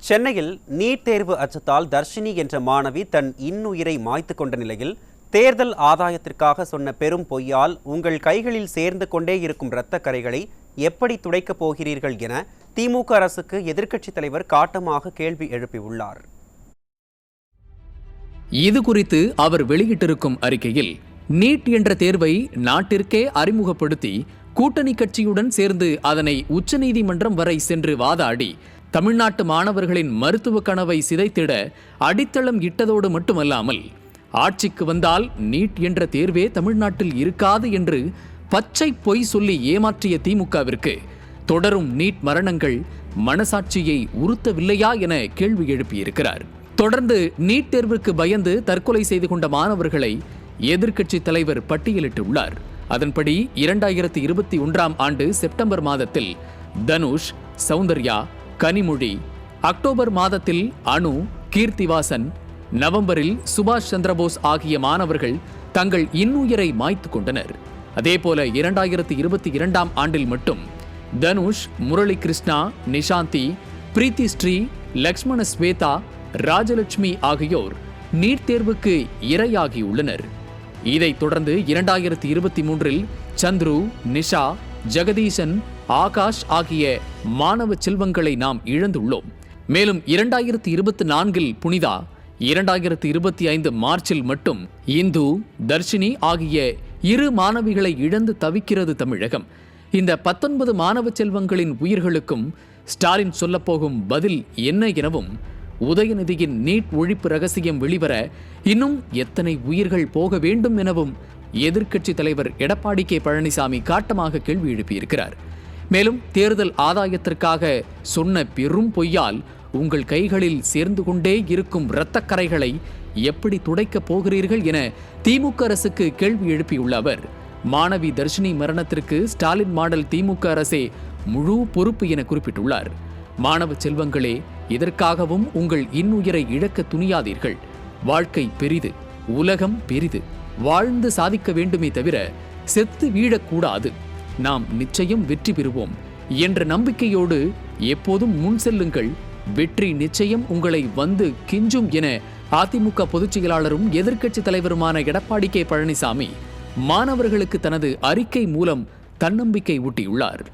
சென்னையில் நீட் தேர்வு அச்சத்தால் தர்ஷினி என்ற மாணவி தன் இன்னுயிரை மாய்த்து கொண்ட நிலையில் தேர்தல் ஆதாயத்திற்காக சொன்ன பெரும் பொய்யால் உங்கள் கைகளில் சேர்ந்து கொண்டே இருக்கும் இரத்த கறைகளை எப்படி துடைக்கப் போகிறீர்கள் என திமுக அரசுக்கு எதிர்க்கட்சித் தலைவர் காட்டமாக கேள்வி எழுப்பியுள்ளார். இது குறித்து அவர் வெளியிட்டிருக்கும் அறிக்கையில், நீட் என்ற தேர்வை நாட்டிற்கே அறிமுகப்படுத்தி கூட்டணி கட்சியுடன் சேர்ந்து அதனை உச்சநீதிமன்றம் வரை சென்று வாதாடி தமிழ்நாட்டு மாணவர்களின் மருத்துவ கனவை சிதைத்திட அடித்தளம் இட்டதோடு மட்டுமல்லாமல், ஆட்சிக்கு வந்தால் நீட் என்ற தேர்வே தமிழ்நாட்டில் இருக்காது என்று பச்சை பொய் சொல்லி ஏமாற்றிய திமுகவிற்கு தொடரும் நீட் மரணங்கள் மனசாட்சியை உறுத்தவில்லையா என கேள்வி எழுப்பியிருக்கிறார். தொடர்ந்து நீட் தேர்வுக்கு பயந்து தற்கொலை செய்து கொண்ட மாணவர்களை எதிர்க்கட்சித் தலைவர் பட்டியலிட்டுள்ளார். அதன்படி 2021ஆம் ஆண்டு செப்டம்பர் மாதத்தில் தனுஷ், சௌந்தர்யா, கனிமொழி, அக்டோபர் மாதத்தில் அனு, கீர்த்திவாசன், நவம்பரில் சுபாஷ் சந்திரபோஸ் ஆகிய மாணவர்கள் தங்கள் இன்னுயிரை மாய்த்து கொண்டனர். அதேபோல 2022ஆம் ஆண்டில் மட்டும் தனுஷ், முரளி கிருஷ்ணா, நிஷாந்தி, பிரீத்தி ஸ்ரீ, லக்ஷ்மண ஸ்வேதா, ராஜலட்சுமி ஆகியோர் நீட் தேர்வுக்கு இரையாகியுள்ளனர். இதைத் தொடர்ந்து 2023இல் சந்துரு, நிஷா, ஜெகதீசன், ஆகாஷ் ஆகிய மாணவ செல்வங்களை நாம் இழந்துள்ளோம். மேலும் 2024இல் புனிதா, 2025 மார்ச்சில் மட்டும் இந்து, தர்ஷினி ஆகிய 2 மாணவிகளை இழந்து தவிக்கிறது தமிழகம். இந்த 19 மாணவ செல்வங்களின் உயிர்களுக்கும் ஸ்டாலின் சொல்லப்போகும் பதில் என்ன எனவும், உதயநிதியின் நீட் ஒழிப்பு ரகசியம் வெளிவர இன்னும் எத்தனை உயிர்கள் போக வேண்டும் எனவும் எதிர்க்கட்சி தலைவர் எடப்பாடி கே பழனிசாமி காட்டமாக கேள்வி எழுப்பியிருக்கிறார். மேலும் தேர்தல் ஆதாயத்திற்காக சொன்ன பெரும் பொய்யால் உங்கள் கைகளில் சேர்ந்து கொண்டே இருக்கும் இரத்தக்கரைகளை எப்படி துடைக்கப் போகிறீர்கள் என திமுக அரசுக்கு கேள்வி எழுப்பியுள்ள அவர், மாணவி தர்ஷினி மரணத்திற்கு ஸ்டாலின் மாடல் திமுக அரசே முழு பொறுப்பு என குறிப்பிட்டுள்ளார். மாணவ செல்வங்களே, இதற்காகவும் உங்கள் இன்னுயிரை இழக்க துணியாதீர்கள். வாழ்க்கை பெரிது, உலகம் பெரிது. வாழ்ந்து சாதிக்க வேண்டுமே தவிர செத்து வீழக்கூடாது. நாம் நிச்சயம் வெற்றி பெறுவோம் என்ற நம்பிக்கையோடு எப்போதும் முன் செல்லுங்கள். வெற்றி நிச்சயம் உங்களை வந்து கிஞ்சும் என அதிமுக பொதுச் செயலாளரும் எதிர்க்கட்சி தலைவருமான எடப்பாடி கே பழனிசாமி மாணவர்களுக்கு தனது அறிக்கை மூலம் தன்னம்பிக்கை ஊட்டியுள்ளார்.